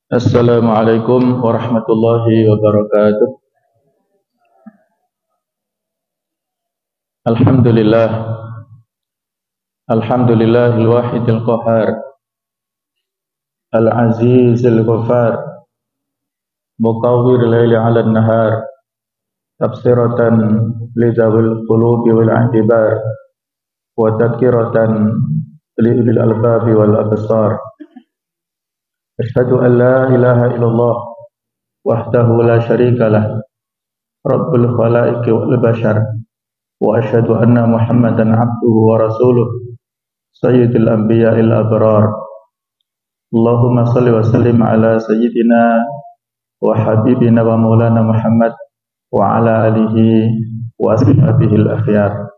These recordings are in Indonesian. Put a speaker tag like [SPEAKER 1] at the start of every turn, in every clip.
[SPEAKER 1] Assalamualaikum warahmatullahi wabarakatuh. Alhamdulillah, alhamdulillahil wahidil qahar, al-azizil ghafar, muqawwir laili 'alan nahar, tafsiratan lidzawil qulubi wal i'tibar, wa tadhkiratan li ulil albabi wal absar. Asyhadu an la ilaha illallah wahdahu la syarikalah, rabbul khalaiqi wal bashar. Wa asyhadu anna Muhammadan abduhu wa rasuluh sayyidil anbiya'il abrar. Allahumma salli wa sallim ala sayyidina wa habibina wa maulana Muhammad wa ala alihi wa ashabihil akhyar.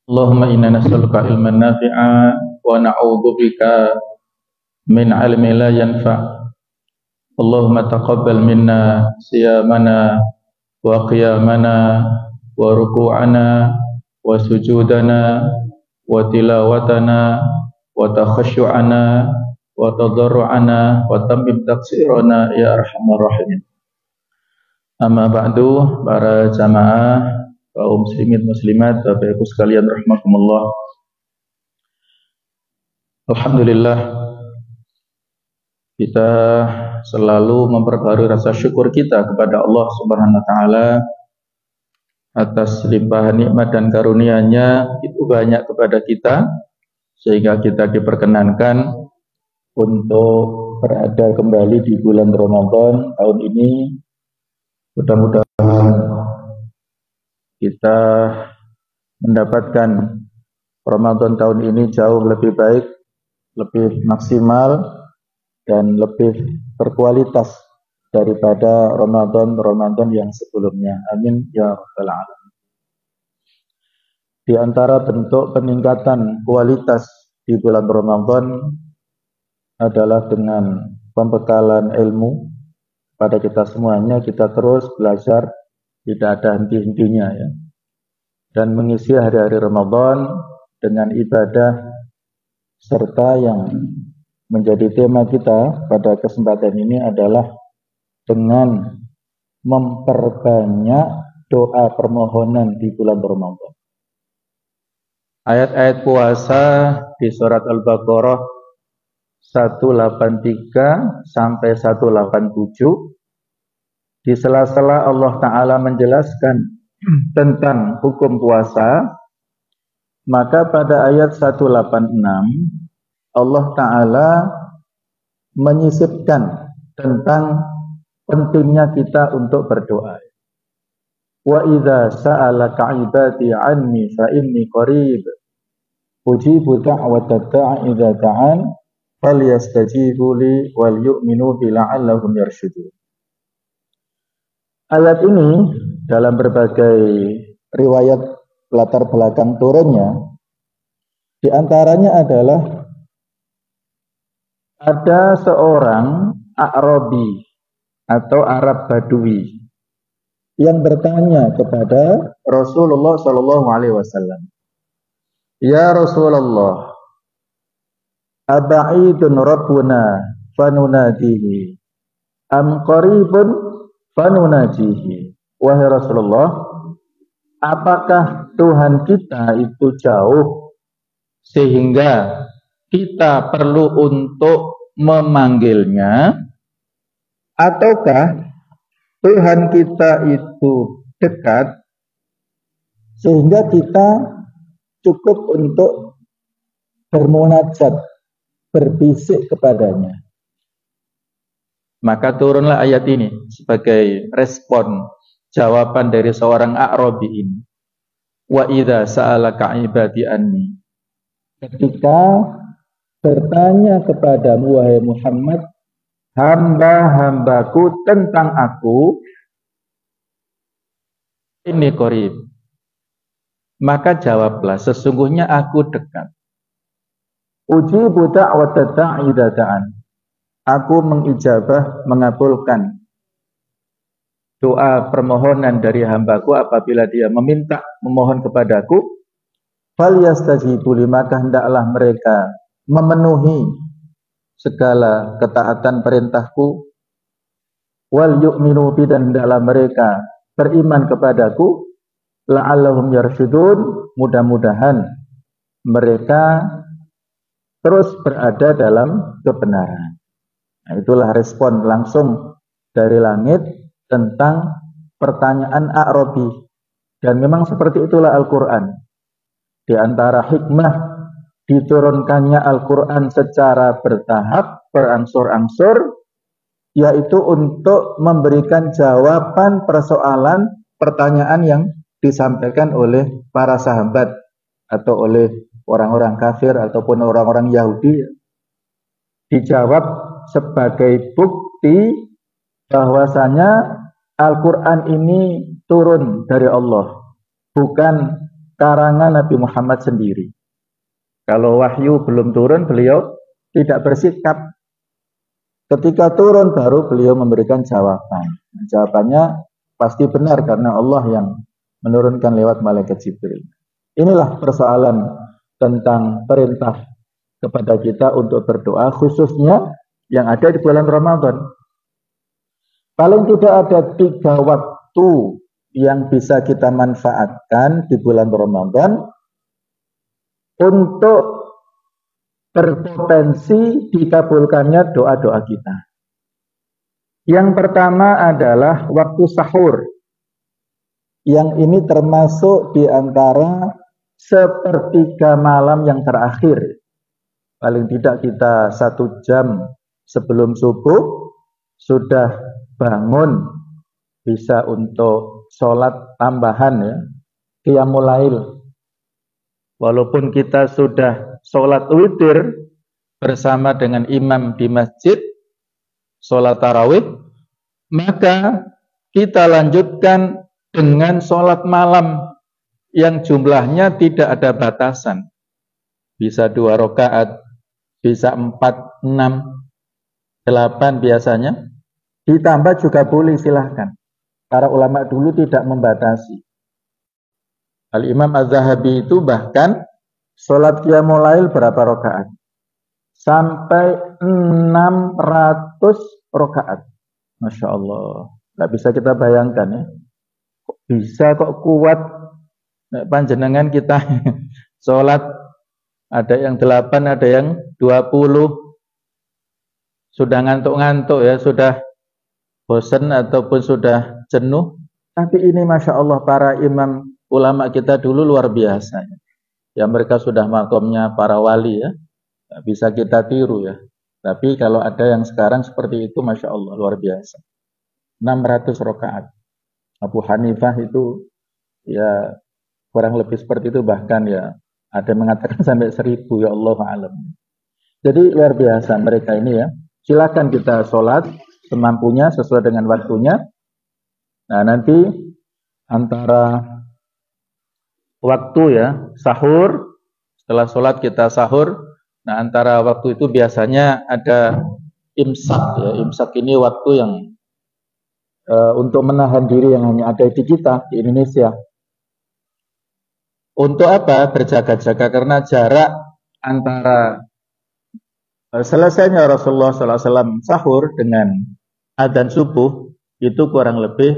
[SPEAKER 1] Allahumma inna nas'aluka ilman nafi'a wa na'udzubika min 'ilmin la yanfa'. Allahumma taqabbal minna siyamana wa qiyamana wa ruku'ana wa sujudana wa tilawatana wa takhasyu'ana wa tadarru'ana wa tammim taqsirana ya arhamar rahimin. Amma ba'du, para jamaah kaum muslimin muslimat, Bapak Ibu sekalian rahimakumullah. Alhamdulillah, kita selalu memperbarui rasa syukur kita kepada Allah Subhanahu wa taala atas limpahan nikmat dan karunia-Nya itu banyak kepada kita, sehingga kita diperkenankan untuk berada kembali di bulan Ramadan tahun ini. Mudah-mudahan kita mendapatkan Ramadan tahun ini jauh lebih baik, lebih maksimal, dan lebih berkualitas daripada Ramadan yang sebelumnya. Amin ya rabbal alamin. Di antara bentuk peningkatan kualitas di bulan Ramadan adalah dengan pembekalan ilmu pada kita semuanya. Kita terus belajar, tidak ada henti-hentinya ya. Dan mengisi hari-hari Ramadan dengan ibadah, serta yang menjadi tema kita pada kesempatan ini adalah dengan memperbanyak doa permohonan di bulan Ramadan. Ayat-ayat puasa di surat Al-Baqarah 183 sampai 187, di sela-sela Allah Ta'ala menjelaskan tentang hukum puasa, maka pada ayat 186 Allah Ta'ala menyisipkan tentang pentingnya kita untuk berdoa. Wa idza sa'alaka 'ibadi 'anni fa inni qarib ujibu da'watad da'i idza da'an falyastajibu li wal yu'minu bi la'allahum yarshudun. Ayat ini dalam berbagai riwayat latar belakang turunnya, di antaranya adalah ada seorang A'rabi atau Arab Badui yang bertanya kepada Rasulullah Shallallahu Alaihi Wasallam, Ya Rasulullah, aba'idun Rabbuna fanunadihi am qaribun fanunajihi. Wahai Rasulullah, apakah Tuhan kita itu jauh sehingga kita perlu untuk memanggilnya, ataukah Tuhan kita itu dekat sehingga kita cukup untuk bermunajat, berbisik kepadanya? Maka turunlah ayat ini sebagai respon jawaban dari seorang A'rabi ini. Wa idza sa'alaka 'ibadi anni. Ketika bertanya kepadamu wahai Muhammad, hamba-hambaku tentang aku, ini qarib, maka jawablah, sesungguhnya aku dekat. Ujibu da'watad da'i idza da'an. Aku mengijabah, mengabulkan doa permohonan dari hambaku apabila dia meminta, memohon kepadaku. Falyastajibu li, maka hendaklah mereka memenuhi segala ketaatan perintahku, wal yu'minu bi, dan dalam mereka beriman kepadaku, la'allahum yarsyudun, mudah-mudahan mereka terus berada dalam kebenaran. Nah, itulah respon langsung dari langit tentang pertanyaan A'rabi. Dan memang seperti itulah Al-Quran. Di antara hikmah diturunkannya Al-Quran secara bertahap, berangsur-angsur, yaitu untuk memberikan jawaban persoalan pertanyaan yang disampaikan oleh para sahabat atau oleh orang-orang kafir ataupun orang-orang Yahudi. Dijawab sebagai bukti bahwasanya Al-Quran ini turun dari Allah, bukan karangan Nabi Muhammad sendiri. Kalau wahyu belum turun, beliau tidak bersikap. Ketika turun baru beliau memberikan jawaban. Jawabannya pasti benar karena Allah yang menurunkan lewat malaikat Jibril. Inilah persoalan tentang perintah kepada kita untuk berdoa, khususnya yang ada di bulan Ramadan. Paling tidak ada 3 waktu yang bisa kita manfaatkan di bulan Ramadan untuk berpotensi dikabulkannya doa-doa kita. Yang pertama adalah waktu sahur. Yang ini termasuk di antara sepertiga malam yang terakhir. Paling tidak kita 1 jam sebelum subuh sudah bangun, bisa untuk sholat tambahan ya, qiyamul lail. Walaupun kita sudah sholat witir bersama dengan imam di masjid, sholat tarawih, maka kita lanjutkan dengan sholat malam yang jumlahnya tidak ada batasan. Bisa 2 rakaat, bisa 4, 6, 8 biasanya. Ditambah juga boleh, silahkan. Para ulama dulu tidak membatasi. Al-Imam Az-Zahabi itu bahkan sholat qiyamul lail berapa rakaat? Sampai 600 rakaat. Masya Allah. Nggak bisa kita bayangkan ya. Kok bisa kok kuat panjenengan kita sholat ada yang 8, ada yang 20. Sudah ngantuk-ngantuk ya, sudah bosan ataupun sudah jenuh. Tapi ini Masya Allah para imam ulama kita dulu luar biasa. Ya mereka sudah makomnya para wali ya. Nggak bisa kita tiru ya. Tapi kalau ada yang sekarang seperti itu Masya Allah luar biasa. 600 rakaat. Abu Hanifah itu ya kurang lebih seperti itu, bahkan ya ada yang mengatakan sampai 1000 ya Allah alam. Jadi luar biasa mereka ini ya. Silakan kita sholat semampunya sesuai dengan waktunya. Nah nanti antara waktu ya sahur, setelah sholat kita sahur. Nah antara waktu itu biasanya ada imsak ya. Imsak ini waktu yang untuk menahan diri yang hanya ada di kita di Indonesia. Untuk apa? Berjaga-jaga, karena jarak antara selesainya Rasulullah SAW sahur dengan adzan subuh itu kurang lebih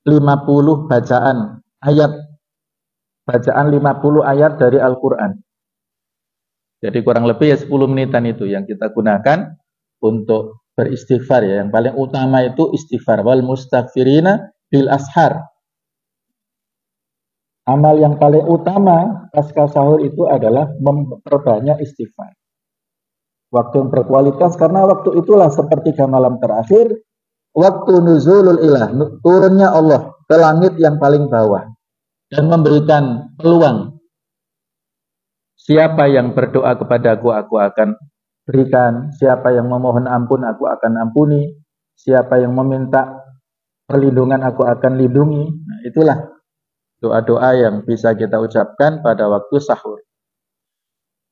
[SPEAKER 1] 50 bacaan ayat. Bacaan 50 ayat dari Al-Quran. Jadi kurang lebih ya 10 menitan itu yang kita gunakan untuk beristighfar ya. Yang paling utama itu istighfar. Wal mustaghfirina bil ashar. Amal yang paling utama pasca sahur itu adalah memperbanyak istighfar. Waktu yang berkualitas, karena waktu itulah sepertiga malam terakhir, waktu nuzulul ilah, turunnya Allah ke langit yang paling bawah dan memberikan peluang. Siapa yang berdoa kepadaku, aku akan berikan. Siapa yang memohon ampun, aku akan ampuni. Siapa yang meminta perlindungan, aku akan lindungi. Nah, itulah doa-doa yang bisa kita ucapkan pada waktu sahur.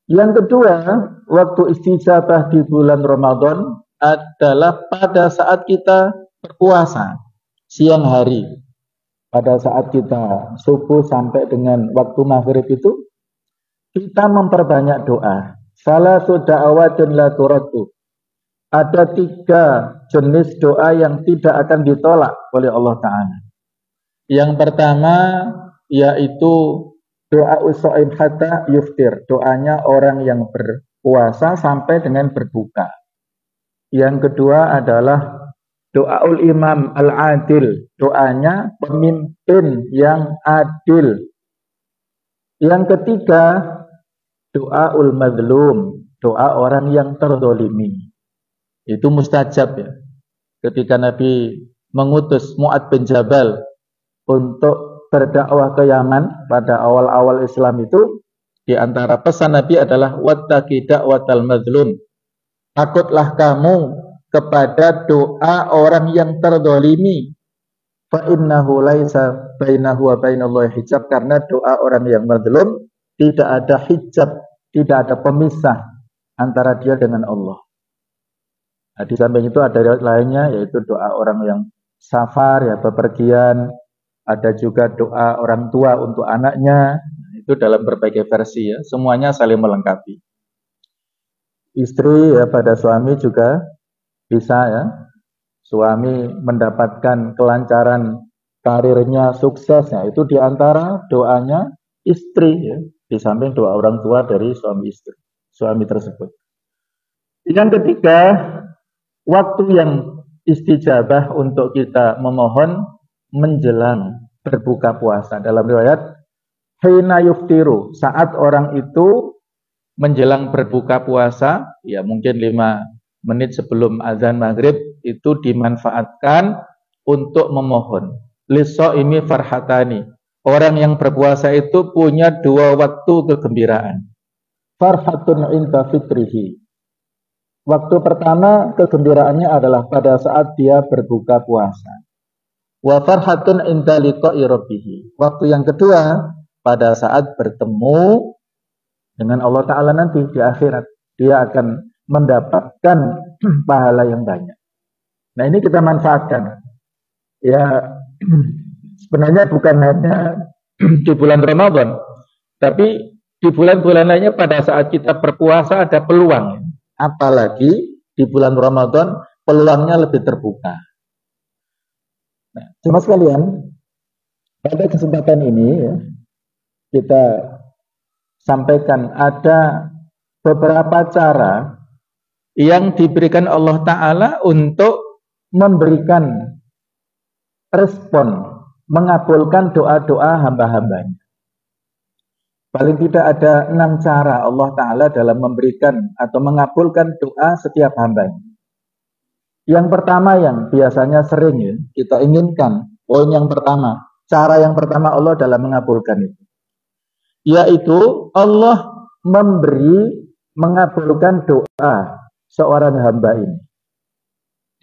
[SPEAKER 1] Yang kedua, waktu istijabah di bulan Ramadan adalah pada saat kita berpuasa, siang hari. Pada saat kita subuh sampai dengan waktu maghrib itu, kita memperbanyak doa. Salasu da'awatin la turaddu. Ada 3 jenis doa yang tidak akan ditolak oleh Allah Ta'ala. Yang pertama yaitu doa usa'im hatta yuftir. Doanya orang yang berpuasa sampai dengan berbuka. Yang kedua adalah doaul imam al-adil. Doanya pemimpin yang adil. Yang ketiga doaul mazlum. Doa orang yang terzolimi. Itu mustajab ya. Ketika Nabi mengutus Mu'ad bin Jabal untuk berdakwah ke Yaman pada awal-awal Islam itu, di antara pesan Nabi adalah wattaqi da'watal mazlum. Takutlah kamu kepada doa orang yang terzalimi. Fa innahu laisa bainahu wa bainallahi hijab, karena doa orang yang mazlum tidak ada hijab, tidak ada pemisah antara dia dengan Allah. Nah, di samping itu ada riwayat lainnya yaitu doa orang yang safar ya, bepergian, ada juga doa orang tua untuk anaknya. Itu dalam berbagai versi ya, semuanya saling melengkapi. Istri ya pada suami juga bisa ya, suami mendapatkan kelancaran karirnya, suksesnya, itu diantara doanya istri ya, di samping doa orang tua dari suami tersebut. Yang ketiga, waktu yang istijabah untuk kita memohon menjelang berbuka puasa. Dalam riwayat hina yuftiru, saat orang itu menjelang berbuka puasa, ya mungkin 5 menit sebelum azan maghrib, itu dimanfaatkan untuk memohon. Lis-shaimi farhatani. Orang yang berpuasa itu punya 2 waktu kegembiraan. Farhatun inda fitrihi. Waktu pertama kegembiraannya adalah pada saat dia berbuka puasa. Wa farhatun inda liqa'i rabbih. Waktu yang kedua pada saat bertemu dengan Allah Ta'ala nanti di akhirat. Dia akan mendapatkan pahala yang banyak. Nah, ini kita manfaatkan. Ya, sebenarnya bukan hanya di bulan Ramadan, tapi di bulan-bulan lainnya pada saat kita berpuasa ada peluang. Apalagi di bulan Ramadan peluangnya lebih terbuka. Nah, cuma sekalian, pada kesempatan ini ya, kita sampaikan ada beberapa cara yang diberikan Allah Ta'ala untuk memberikan respon, mengabulkan doa-doa hamba-hambanya. Paling tidak ada 6 cara Allah Ta'ala dalam memberikan atau mengabulkan doa setiap hambanya. Yang pertama yang biasanya sering ya, kita inginkan, poin yang pertama, cara yang pertama Allah dalam mengabulkan itu, yaitu Allah mengabulkan doa seorang hamba ini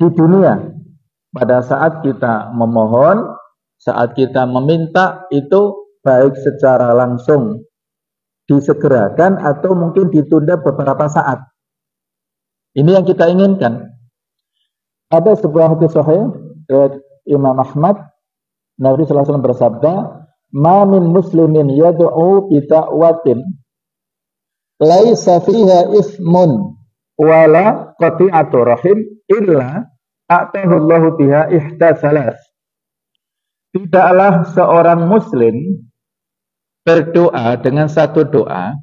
[SPEAKER 1] di dunia. Pada saat kita memohon, saat kita meminta, itu baik secara langsung disegerakan atau mungkin ditunda beberapa saat. Ini yang kita inginkan. Ada sebuah hadis sahih dari Imam Ahmad, Nabi sallallahu alaihi wasallam bersabda, "Ma min muslimin yad'u bi da'watin laisa fiha ismun wala qati'atu rahim illa a'tahu Allahu biha ihda salas." Tidaklah seorang muslim berdoa dengan satu doa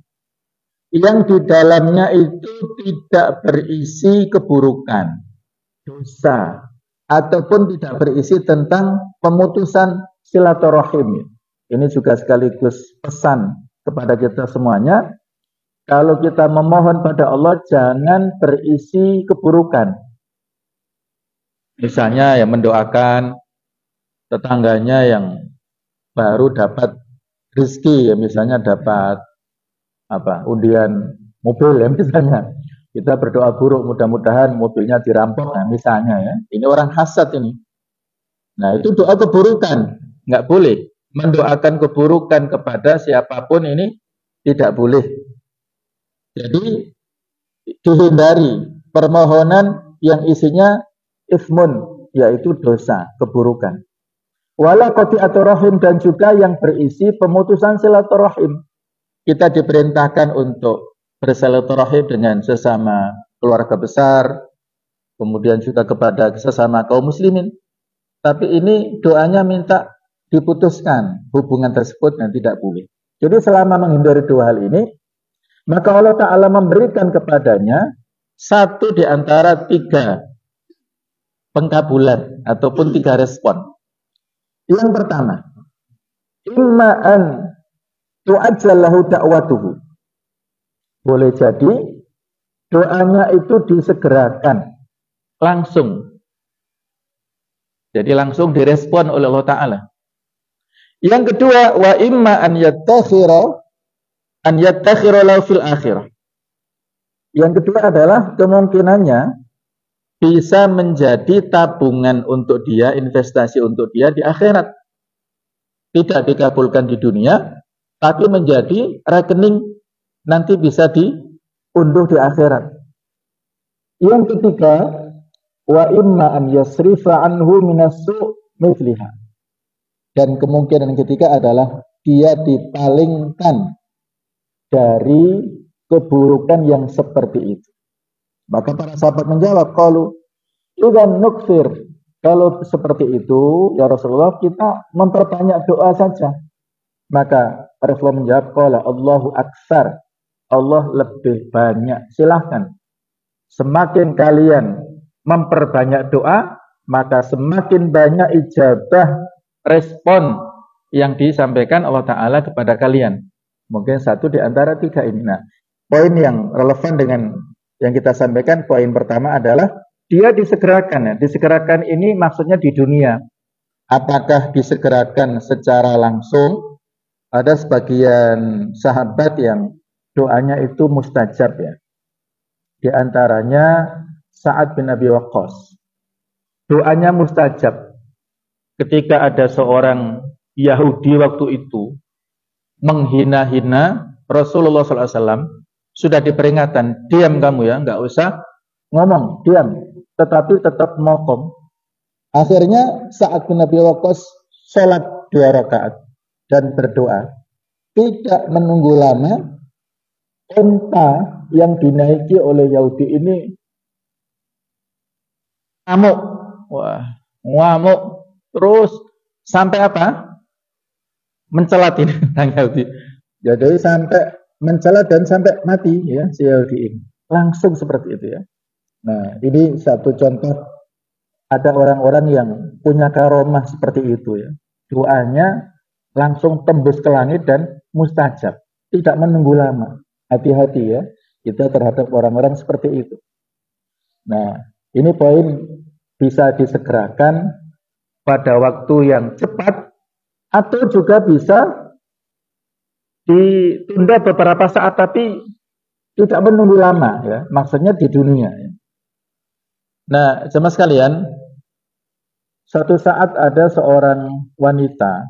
[SPEAKER 1] yang di dalamnya itu tidak berisi keburukan, dosa, ataupun tidak berisi tentang pemutusan silaturahim. Ini juga sekaligus pesan kepada kita semuanya. Kalau kita memohon pada Allah, jangan berisi keburukan. Misalnya ya mendoakan tetangganya yang baru dapat rezeki, ya misalnya dapat undian mobil ya misalnya, kita berdoa buruk, mudah-mudahan mobilnya dirampok, nah misalnya ya, ini orang hasad ini. Nah itu doa keburukan, nggak boleh mendoakan keburukan kepada siapapun, ini tidak boleh. Jadi dihindari permohonan yang isinya ismun, yaitu dosa, keburukan. Wala qati'atur rahim, dan juga yang berisi pemutusan silaturahim. Kita diperintahkan untuk bersilaturahim dengan sesama keluarga besar, kemudian juga kepada sesama kaum muslimin. Tapi ini doanya minta diputuskan hubungan tersebut dan tidak boleh. Jadi selama menghindari dua hal ini, maka Allah Ta'ala memberikan kepadanya satu di antara tiga pengkabulan ataupun tiga respon. Yang pertama, imma an tu'ajjalahu da'watuhu. Boleh jadi doanya itu disegerakan langsung. Jadi langsung direspon oleh Allah Ta'ala. Yang kedua, wa imma an yattakhira lahu fil akhirah. Yang kedua adalah kemungkinannya bisa menjadi tabungan untuk dia, investasi untuk dia di akhirat. Tidak dikabulkan di dunia, tapi menjadi rekening nanti bisa diunduh di akhirat. Yang ketiga, wa imma an yasrifa anhu minassu' mithliha. Dan kemungkinan ketiga adalah dia dipalingkan dari keburukan yang seperti itu. Maka para sahabat menjawab, qalu idzan nukfir. Kalau seperti itu, ya Rasulullah, kita memperbanyak doa saja. Maka Rasulullah menjawab, qala Allahu aktsar. Allah lebih banyak. Silahkan. Semakin kalian memperbanyak doa, maka semakin banyak ijabah respon yang disampaikan Allah Ta'ala kepada kalian. Mungkin satu di antara tiga ini. Nah, poin yang relevan dengan yang kita sampaikan, poin pertama adalah dia disegerakan. Ya. Disegerakan ini maksudnya di dunia. Apakah disegerakan secara langsung? Ada sebagian sahabat yang doanya itu mustajab ya. Di antaranya Sa'ad bin Abi Waqqas. Doanya mustajab. Ketika ada seorang Yahudi waktu itu menghina-hina Rasulullah SAW, sudah diperingatkan, diam kamu ya, nggak usah ngomong, diam, tetapi tetap mokom. Akhirnya Sa'ad bin Abi Waqqas sholat 2 rakaat dan berdoa. Tidak menunggu lama, unta yang dinaiki oleh Yahudi ini ngamuk. Wah, ngamuk. Terus sampai apa? Mencelat ini tentang Yahudi. Jadi sampai mencelat dan sampai mati ya si Yahudi ini. Langsung seperti itu ya. Nah, ini satu contoh ada orang-orang yang punya karomah seperti itu ya. Doanya langsung tembus ke langit dan mustajab. Tidak menunggu lama. Hati-hati ya kita terhadap orang-orang seperti itu. Nah, ini poin bisa disegerakan pada waktu yang cepat atau juga bisa ditunda beberapa saat tapi tidak menunggu lama ya, maksudnya di dunia ya. Nah, jemaah sekalian, suatu saat ada seorang wanita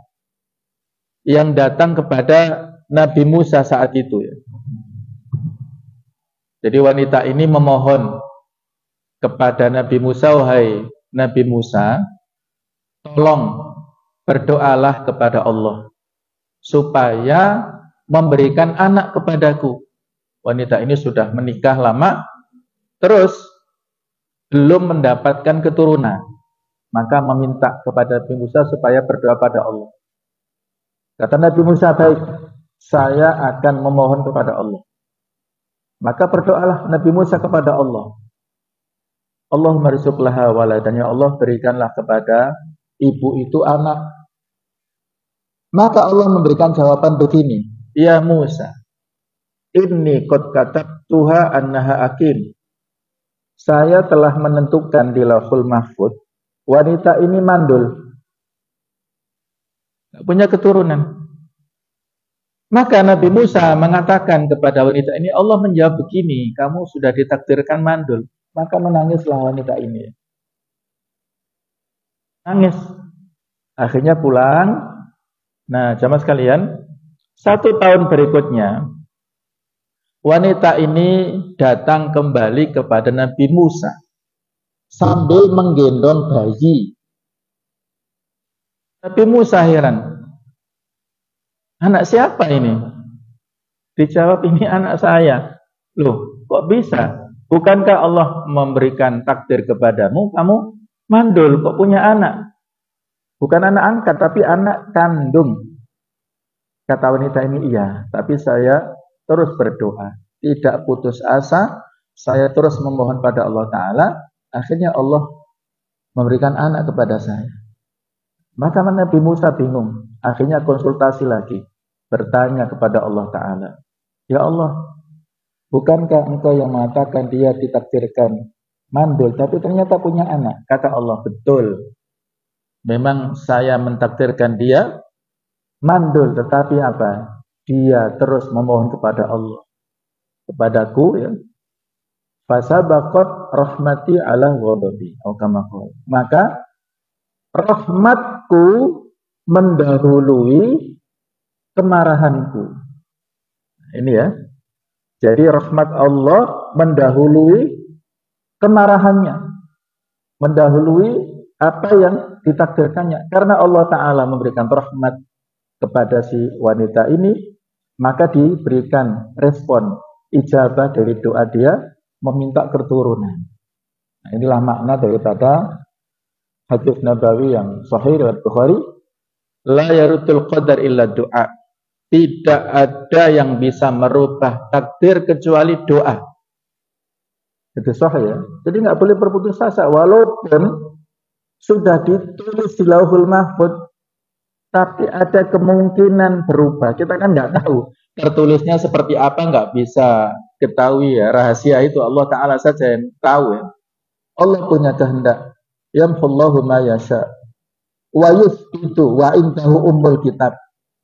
[SPEAKER 1] yang datang kepada Nabi Musa saat itu ya. Jadi wanita ini memohon kepada Nabi Musa, wahai Nabi Musa, tolong berdoalah kepada Allah supaya memberikan anak kepadaku. Wanita ini sudah menikah lama, terus belum mendapatkan keturunan. Maka meminta kepada Nabi Musa supaya berdoa pada Allah. Kata Nabi Musa, baik, saya akan memohon kepada Allah. Maka berdoalah Nabi Musa kepada Allah. Allahumma rizqlaha waladan, ya Allah berikanlah kepada ibu itu anak. Maka Allah memberikan jawaban begini, ya Musa, inni qad katabtuha annaha akim. Saya telah menentukan di Lauhul Mahfuz, wanita ini mandul, tidak punya keturunan. Maka Nabi Musa mengatakan kepada wanita ini, Allah menjawab begini, kamu sudah ditakdirkan mandul. Maka menangislah wanita ini. Nangis. Akhirnya pulang. Nah, jamaah sekalian, 1 tahun berikutnya, wanita ini datang kembali kepada Nabi Musa sambil menggendong bayi. Nabi Musa heran. Anak siapa ini? Dijawab, ini anak saya. Loh, kok bisa? Bukankah Allah memberikan takdir kepadamu, kamu mandul, kok punya anak? Bukan anak angkat, tapi anak kandung. Kata wanita ini, iya, tapi saya terus berdoa, tidak putus asa, saya terus memohon pada Allah Ta'ala, akhirnya Allah memberikan anak kepada saya. Maka Nabi Musa bingung, akhirnya konsultasi lagi, bertanya kepada Allah Ta'ala, ya Allah, bukankah engkau yang mengatakan dia ditakdirkan mandul, tapi ternyata punya anak? Kata Allah, betul. Memang saya mentakdirkan dia mandul, tetapi apa? Dia terus memohon kepada Allah, kepadaku, ya. Fasabaqat rahmati ala ghadabi, maka rahmatku mendahului kemarahanku. Ini ya. Jadi rahmat Allah mendahului kemarahannya, mendahului apa yang ditakdirkannya. Karena Allah Ta'ala memberikan rahmat kepada si wanita ini, maka diberikan respon ijabah dari doa dia meminta keturunan. Nah, inilah makna daripada hadis Nabawi yang sahih riwayat Bukhari, la yarutul qadar illa doa. Tidak ada yang bisa merubah takdir kecuali doa. Itu sahih ya. Jadi nggak boleh berputus asa walaupun sudah ditulis di Lauhul Mahfuz, tapi ada kemungkinan berubah. Kita kan nggak tahu tertulisnya seperti apa, nggak bisa ketahui ya. Rahasia itu Allah Ta'ala saja yang tahu ya. Allah punya kehendak. Yamhullahu ma yasha wa yuthbitu wa indahu ummul kitab.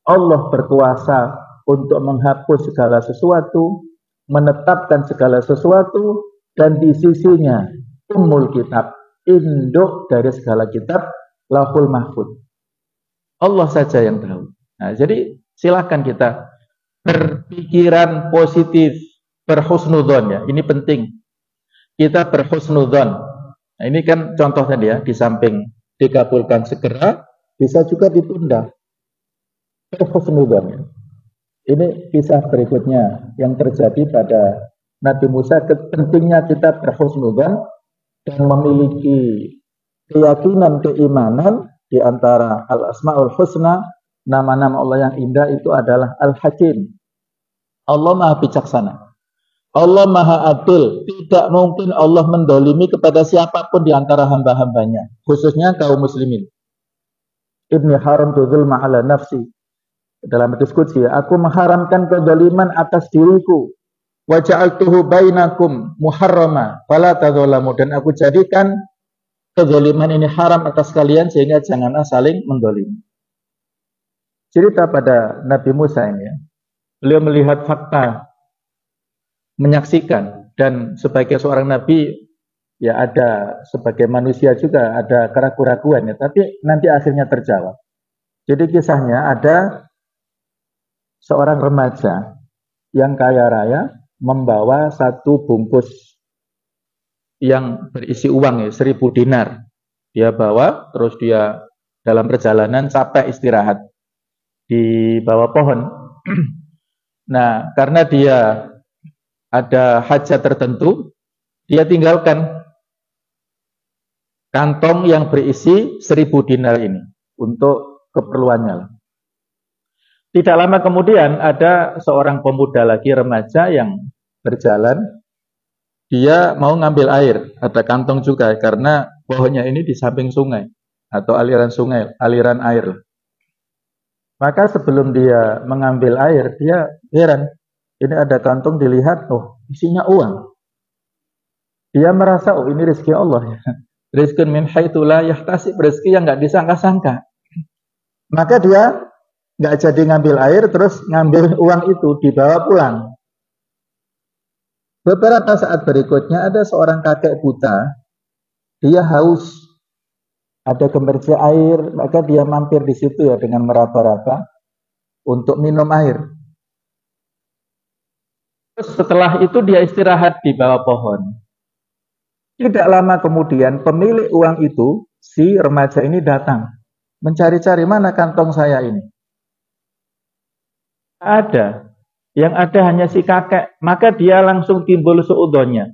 [SPEAKER 1] Allah berkuasa untuk menghapus segala sesuatu, menetapkan segala sesuatu, dan di sisinya ummul kitab, induk dari segala kitab, Lauhul Mahfuz. Allah saja yang tahu. Nah, jadi silakan kita berpikiran positif, berhusnudzon ya. Ini penting. Kita berhusnudzon. Nah, ini kan contoh tadi ya, di samping dikabulkan segera, bisa juga ditunda. Berhusnudzon. Ini kisah berikutnya yang terjadi pada Nabi Musa. Pentingnya kita berhusnudzon dan memiliki keyakinan, keimanan di antara al-asmaul husna, nama-nama Allah yang indah itu adalah al-hakim. Allah maha bijaksana, Allah maha adil. Tidak mungkin Allah mendolimi kepada siapapun di antara hamba-hambanya, khususnya kaum muslimin. Ibni haram tu zulma ala nafsi. Dalam hadis qudsi, aku mengharamkan kezaliman atas diriku. Wa ja'altuhu bainakum muharrama fala tadzalamu, dan aku jadikan kezaliman ini haram atas kalian sehingga janganlah saling mendolimi. Cerita pada Nabi Musa ini ya. Beliau melihat fakta, menyaksikan, dan sebagai seorang nabi ya ada sebagai manusia juga ada keraguan-keraguan ya, tapi nanti akhirnya terjawab. Jadi kisahnya ada seorang remaja yang kaya raya membawa satu bungkus yang berisi uang ya, 1000 dinar. Dia bawa, terus dia dalam perjalanan capek istirahat di bawah pohon. Nah, karena dia ada hajat tertentu, dia tinggalkan kantong yang berisi 1000 dinar ini untuk keperluannya. Tidak lama kemudian ada seorang pemuda lagi, remaja yang berjalan. Dia mau ngambil air, ada kantong juga karena pohonnya ini di samping sungai atau aliran sungai, aliran air. Maka sebelum dia mengambil air, dia heran. Ini ada kantong, dilihat, oh isinya uang. Dia merasa, oh ini rezeki Allah ya. Rizqun min haitsu la yahtasib, rezeki yang nggak disangka-sangka. Maka dia nggak jadi ngambil air, terus ngambil uang itu dibawa pulang. Beberapa saat berikutnya ada seorang kakek buta, dia haus, ada gemericik air, maka dia mampir di situ ya dengan meraba-raba untuk minum air. Terus setelah itu dia istirahat di bawah pohon. Tidak lama kemudian pemilik uang itu, si remaja ini datang mencari-cari, mana kantong saya ini. Ada. Yang ada hanya si kakek. Maka dia langsung timbul suudzonnya.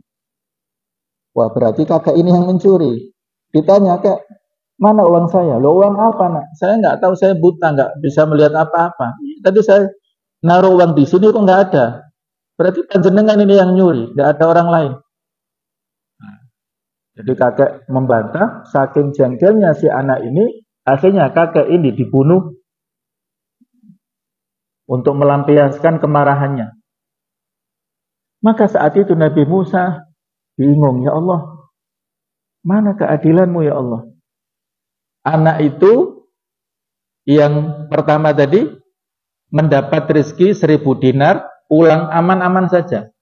[SPEAKER 1] Wah, berarti kakek ini yang mencuri. Ditanya, "Kek, mana uang saya?" "Loh, uang apa, Nak?" "Saya nggak tahu, saya buta, nggak bisa melihat apa-apa. Tadi saya naruh uang di sini kok nggak ada. Berarti panjenengan ini yang nyuri, nggak ada orang lain." Jadi kakek membantah, saking jengkelnya si anak ini, akhirnya kakek ini dibunuh untuk melampiaskan kemarahannya. Maka saat itu Nabi Musa bingung, "Ya Allah, mana keadilanmu ya Allah?" Anak itu yang pertama tadi mendapat rezeki 1000 dinar, pulang aman-aman saja.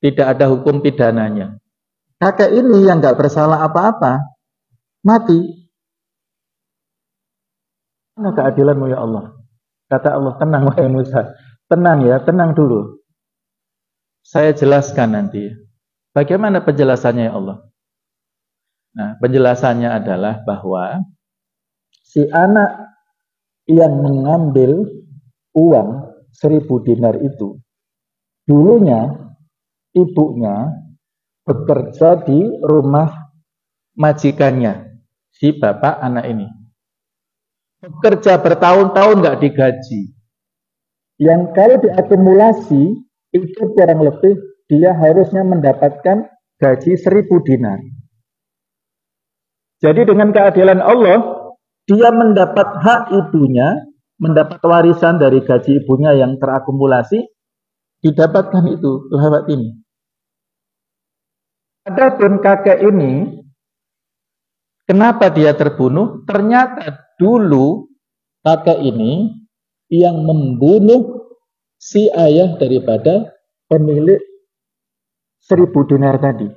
[SPEAKER 1] Tidak ada hukum pidananya. Kakek ini yang nggak bersalah apa-apa, mati. Mana keadilanmu ya Allah? Kata Allah, "Tenang wahai Musa. Tenang ya, tenang dulu. Saya jelaskan nanti." Bagaimana penjelasannya ya Allah? Nah, penjelasannya adalah bahwa si anak yang mengambil uang 1000 dinar itu, dulunya ibunya bekerja di rumah majikannya, si bapak anak ini. Bekerja bertahun-tahun nggak digaji. Yang kalau diakumulasi, itu kurang lebih dia harusnya mendapatkan gaji 1000 dinar. Jadi dengan keadilan Allah, dia mendapat hak ibunya, mendapat warisan dari gaji ibunya yang terakumulasi, didapatkan itu lewat ini. Adapun kakek ini, kenapa dia terbunuh? Ternyata dulu kakek ini yang membunuh si ayah daripada pemilik 1000 dinar tadi.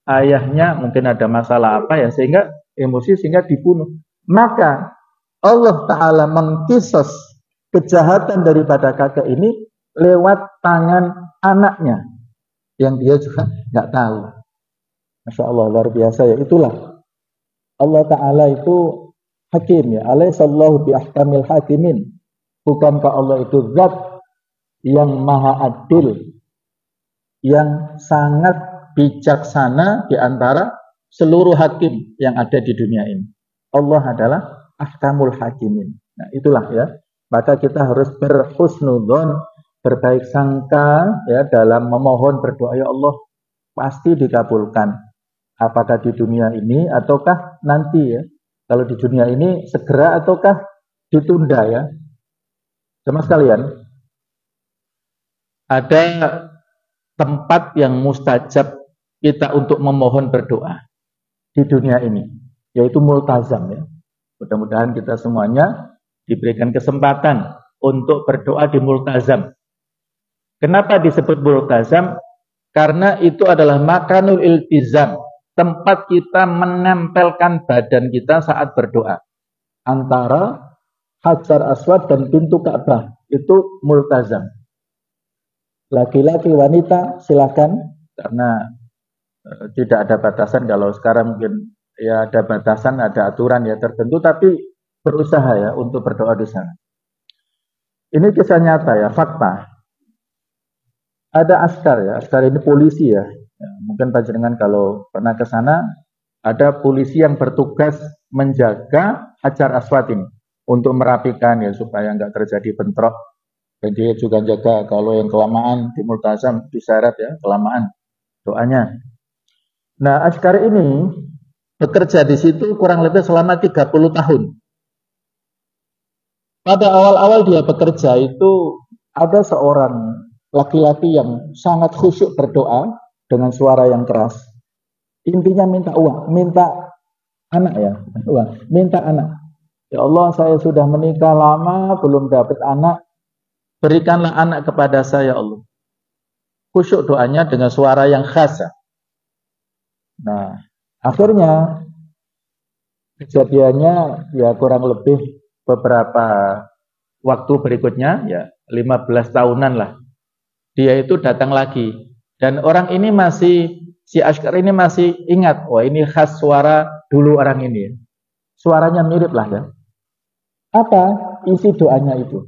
[SPEAKER 1] Ayahnya mungkin ada masalah apa ya, sehingga emosi sehingga dibunuh. Maka Allah Ta'ala mengkisos kejahatan daripada kakek ini lewat tangan anaknya, yang dia juga nggak tahu. Masya Allah, luar biasa ya. Itulah Allah Ta'ala itu hakim ya. Alaihissallahu biahkamil hakimin. Bukankah Allah itu zat yang maha adil, yang sangat bijaksana di antara seluruh hakim yang ada di dunia ini. Allah adalah ahkamul hakimin. Nah, itulah ya. Maka kita harus berhusnudzon, berbaik sangka ya dalam memohon berdoa, ya Allah, pasti dikabulkan. Apakah di dunia ini ataukah nanti ya. Kalau di dunia ini segera ataukah ditunda ya. Sama sekalian, ada tempat yang mustajab kita untuk memohon berdoa di dunia ini, yaitu multazam ya. Mudah-mudahan kita semuanya diberikan kesempatan untuk berdoa di multazam. Kenapa disebut multazam? Karena itu adalah makanul iltizam, tempat kita menempelkan badan kita saat berdoa. Antara Hajar Aswad dan pintu Ka'bah itu multazam. Laki-laki, wanita silakan, karena tidak ada batasan. Kalau sekarang mungkin ya ada batasan, ada aturan ya tertentu, tapi berusaha ya untuk berdoa di sana. Ini kisah nyata ya, fakta. Ada askar ya, askar ini polisi ya. Mungkin panjenengan kalau pernah ke sana, ada polisi yang bertugas menjaga Hajar Aswad ini untuk merapikan ya supaya nggak terjadi bentrok. Dan dia juga jaga kalau yang kelamaan di multazam diseret ya, kelamaan doanya. Nah, askar ini bekerja di situ kurang lebih selama 30 tahun. Pada awal-awal dia bekerja itu ada seorang laki-laki yang sangat khusyuk berdoa dengan suara yang keras. Intinya minta uang, minta anak ya, uang, minta anak. Ya Allah, saya sudah menikah lama belum dapat anak. Berikanlah anak kepada saya, Allah. Khusyuk doanya dengan suara yang khas. Nah, akhirnya kejadiannya ya kurang lebih beberapa waktu berikutnya, ya 15 tahunan lah. Dia itu datang lagi. Dan orang ini masih, si askar ini masih ingat, wah ini khas suara dulu orang ini. Suaranya mirip lah ya. Apa isi doanya itu?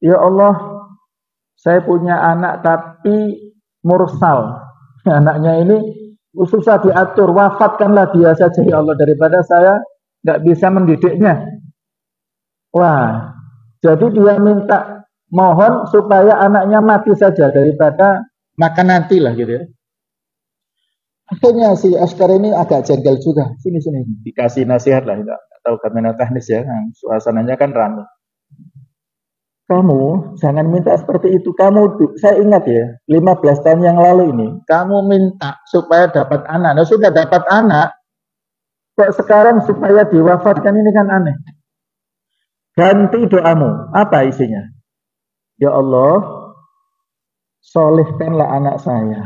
[SPEAKER 1] Ya Allah, Saya punya anak tapi mursal. Anaknya ini susah diatur, wafatkanlah dia saja ya Allah daripada saya nggak bisa mendidiknya. Wah, jadi dia minta mohon supaya anaknya mati saja daripada makan nanti lah gitu ya. Akhirnya si Askar ini agak jengkel juga. Sini dikasih nasihat lah, tidak tahu kamera teknis ya, suasananya kan ramai. Kamu jangan minta seperti itu. Saya ingat ya, 15 tahun yang lalu ini, kamu minta supaya dapat anak. Nah, sudah dapat anak, kok sekarang supaya diwafatkan, ini kan aneh. Ganti doamu. Apa isinya? Ya Allah, solehkanlah anak saya.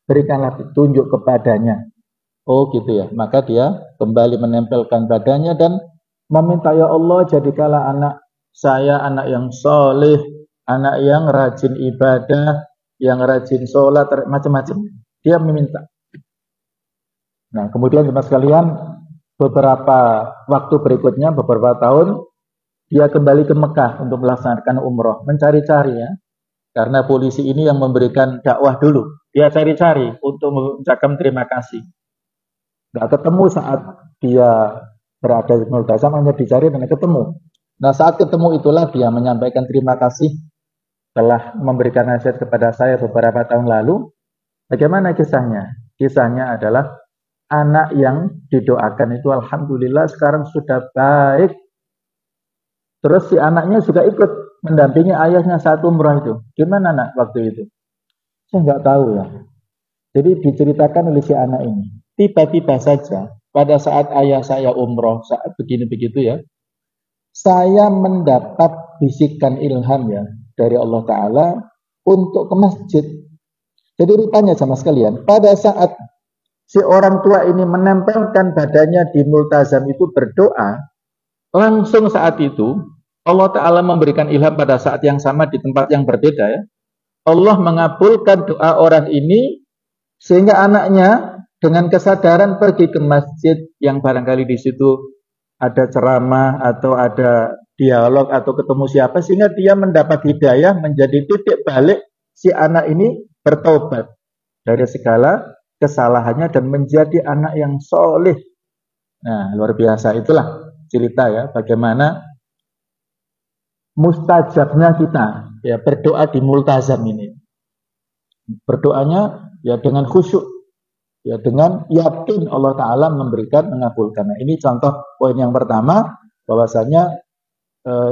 [SPEAKER 1] Berikanlah petunjuk kepadanya. Oh gitu ya. Maka dia kembali menempelkan badannya dan meminta, ya Allah, jadikanlah anak saya anak yang soleh, anak yang rajin ibadah, yang rajin sholat, macam-macam. Dia meminta. Nah, kemudian teman sekalian, beberapa waktu berikutnya, beberapa tahun, dia kembali ke Mekah untuk melaksanakan umroh, mencari-cari ya. Karena polisi ini yang memberikan dakwah dulu. Dia cari-cari untuk mengucapkan terima kasih. Nggak ketemu saat dia berada di Multazam, hanya dicari dan ketemu. Nah, saat ketemu itulah dia menyampaikan terima kasih telah memberikan nasihat kepada saya beberapa tahun lalu. Bagaimana kisahnya? Kisahnya adalah anak yang didoakan itu alhamdulillah sekarang sudah baik. Terus si anaknya juga ikut mendampingi ayahnya saat umrah itu. Gimana nak waktu itu? Saya nggak tahu ya. Jadi diceritakan oleh si anak ini. Tiba-tiba saja pada saat ayah saya umroh, saat begini begitu ya, saya mendapat bisikan ilham ya dari Allah Ta'ala untuk ke masjid. Jadi rupanya sama sekalian, pada saat si orang tua ini menempelkan badannya di multazam itu berdoa, langsung saat itu Allah Ta'ala memberikan ilham pada saat yang sama di tempat yang berbeda ya. Allah mengabulkan doa orang ini sehingga anaknya dengan kesadaran pergi ke masjid yang barangkali di situ ada ceramah atau ada dialog atau ketemu siapa sehingga dia mendapat hidayah menjadi titik balik si anak ini bertobat dari segala kesalahannya dan menjadi anak yang soleh. Nah, luar biasa itulah cerita ya bagaimana mustajabnya kita ya berdoa di multazam ini. Berdoanya ya dengan khusyuk. Ya dengan yakin Allah Ta'ala memberikan, mengabulkan. Nah, ini contoh poin yang pertama, bahwasanya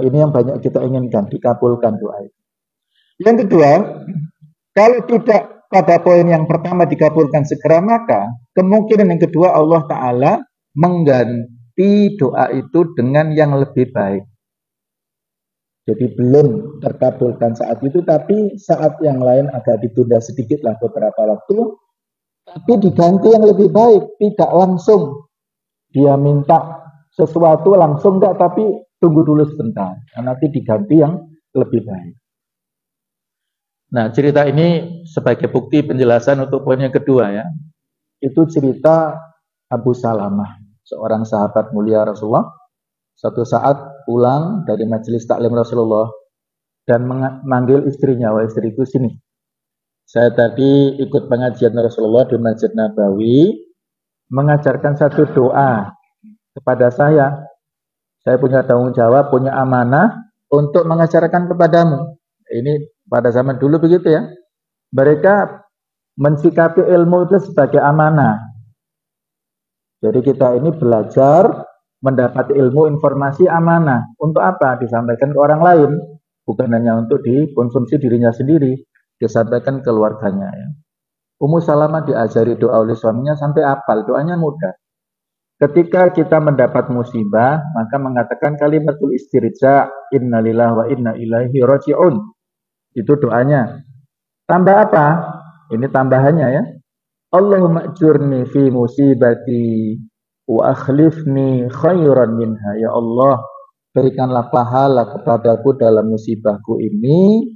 [SPEAKER 1] ini yang banyak kita inginkan, dikabulkan doa itu. Yang kedua, kalau tidak pada poin yang pertama dikabulkan segera, maka kemungkinan yang kedua Allah Ta'ala mengganti doa itu dengan yang lebih baik. Jadi belum terkabulkan saat itu, tapi saat yang lain agak ditunda sedikit lah beberapa waktu, tapi diganti yang lebih baik, tidak langsung dia minta sesuatu langsung enggak, tapi tunggu dulu sebentar, nanti diganti yang lebih baik. Nah, cerita ini sebagai bukti penjelasan untuk poin yang kedua ya. Itu cerita Abu Salamah, seorang sahabat mulia Rasulullah. Suatu saat pulang dari majelis taklim Rasulullah dan memanggil istrinya, wah istriku sini. Saya tadi ikut pengajian Rasulullah di Masjid Nabawi, mengajarkan satu doa kepada saya. Saya punya tanggung jawab, punya amanah untuk mengajarkan kepadamu. Ini pada zaman dulu begitu ya. Mereka mensikapi ilmu itu sebagai amanah. Jadi kita ini belajar, mendapat ilmu, informasi amanah. Untuk apa? Disampaikan ke orang lain. Bukan hanya untuk dikonsumsi dirinya sendiri. Disampaikan keluarganya ya. Ummu Salamah diajari doa oleh suaminya sampai hafal, doanya mudah. Ketika kita mendapat musibah, maka mengatakan kalimatul istirja, innalillahi wa inna ilaihi raji'un. Itu doanya. Tambah apa? Ini tambahannya ya. Allahumma ajurni fi musibati wa akhlifni khairan minha. Ya Allah, berikanlah pahala kepadaku dalam musibahku ini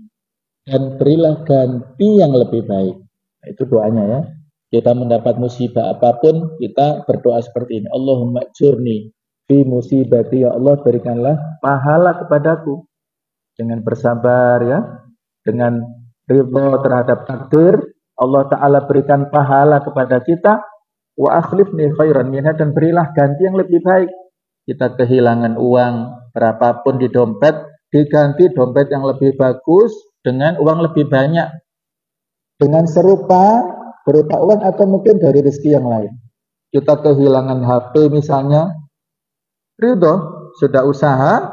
[SPEAKER 1] dan berilah ganti yang lebih baik. Nah, itu doanya ya. Kita mendapat musibah apapun, kita berdoa seperti ini. Allahumma ajurni fi musibati, ya Allah berikanlah pahala kepadaku. Dengan bersabar ya, dengan ridho terhadap takdir, Allah Ta'ala berikan pahala kepada kita, wa akhlifni khairan minha, dan berilah ganti yang lebih baik. Kita kehilangan uang berapapun di dompet, diganti dompet yang lebih bagus dengan uang lebih banyak, dengan serupa berupa uang atau mungkin dari rezeki yang lain. Kita kehilangan HP misalnya, ridho, sudah usaha,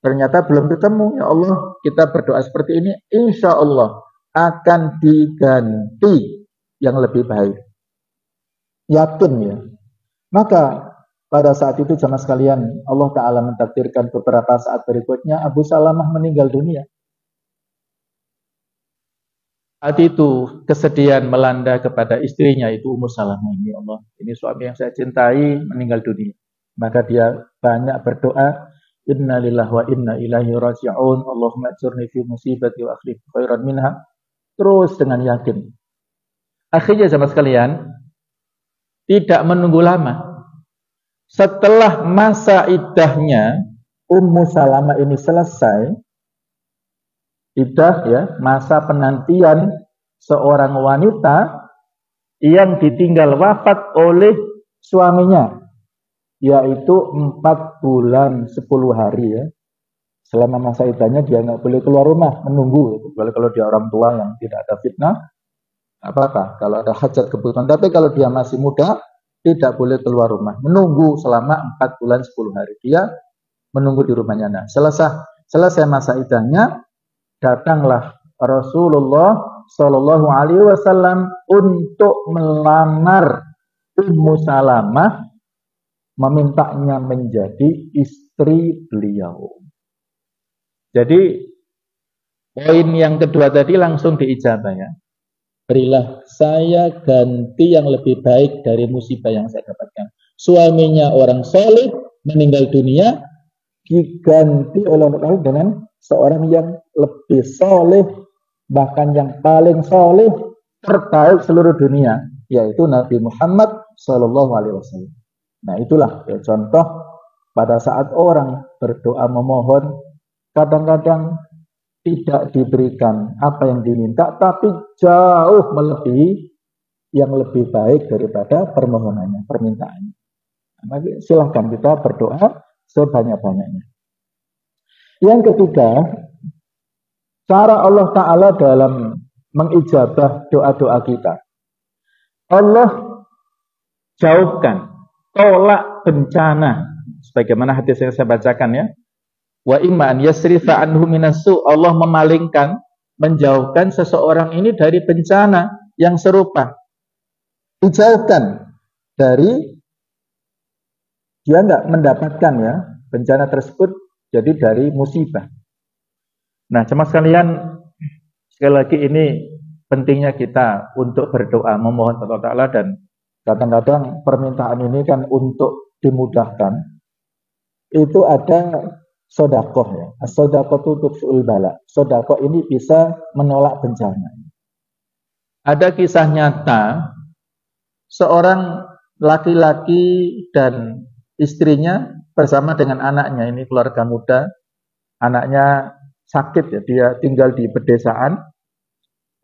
[SPEAKER 1] ternyata belum ketemu. Ya Allah, kita berdoa seperti ini, insya Allah akan diganti yang lebih baik. Yakin ya. Maka pada saat itu jemaah sekalian, Allah Ta'ala mentakdirkan beberapa saat berikutnya Abu Salamah meninggal dunia. Saat itu kesedihan melanda kepada istrinya, itu Ummu Salamah. Ya Allah, ini suami yang saya cintai meninggal dunia. Maka dia banyak berdoa, inna lillahi wa inna ilaihi raji'un, Allahumma ajurni fi musibati wa akhlif khairan minha. Terus dengan yakin. Akhirnya jemaah sekalian, tidak menunggu lama. Setelah masa iddahnya Ummu Salamah ini selesai, iddah ya, masa penantian seorang wanita yang ditinggal wafat oleh suaminya, yaitu 4 bulan 10 hari ya. Selama masa iddahnya dia nggak boleh keluar rumah, menunggu. Kecuali kalau dia orang tua yang tidak ada fitnah, apakah kalau ada hajat kebutuhan. Tapi kalau dia masih muda, tidak boleh keluar rumah, menunggu selama 4 bulan 10 hari. Dia menunggu di rumahnya. Nah, selesai masa iddahnya, datanglah Rasulullah Shallallahu Alaihi Wasallam untuk melamar Ummu Salamah, memintanya menjadi istri beliau. Jadi poin yang kedua tadi langsung diijabah ya. Berilah saya ganti yang lebih baik dari musibah yang saya dapatkan. Suaminya orang soleh, meninggal dunia, diganti oleh Allah dengan seorang yang lebih soleh, bahkan yang paling soleh, terbaik seluruh dunia, yaitu Nabi Muhammad SAW. Nah itulah ya, contoh pada saat orang berdoa memohon, kadang-kadang tidak diberikan apa yang diminta, tapi jauh melebihi yang lebih baik daripada permohonannya, permintaannya. Maka silahkan kita berdoa sebanyak-banyaknya. Yang ketiga, cara Allah Ta'ala dalam mengijabah doa-doa kita. Allah jauhkan, tolak bencana. Sebagaimana hadis yang saya bacakan ya. Wa imma an yasrifa anhu minasu, Allah memalingkan, menjauhkan seseorang ini dari bencana yang serupa. Dijauhkan dari, dia tidak mendapatkan ya bencana tersebut, jadi dari musibah. Nah, jemaah sekalian, sekali lagi ini pentingnya kita untuk berdoa memohon kepada Allah Ta'ala, dan kadang-kadang permintaan ini kan untuk dimudahkan. Itu ada sodakoh ya, sodakoh tutup su'ul bala. Sodakoh ini bisa menolak bencana. Ada kisah nyata seorang laki-laki dan istrinya bersama dengan anaknya, ini keluarga muda. Anaknya sakit ya, dia tinggal di pedesaan.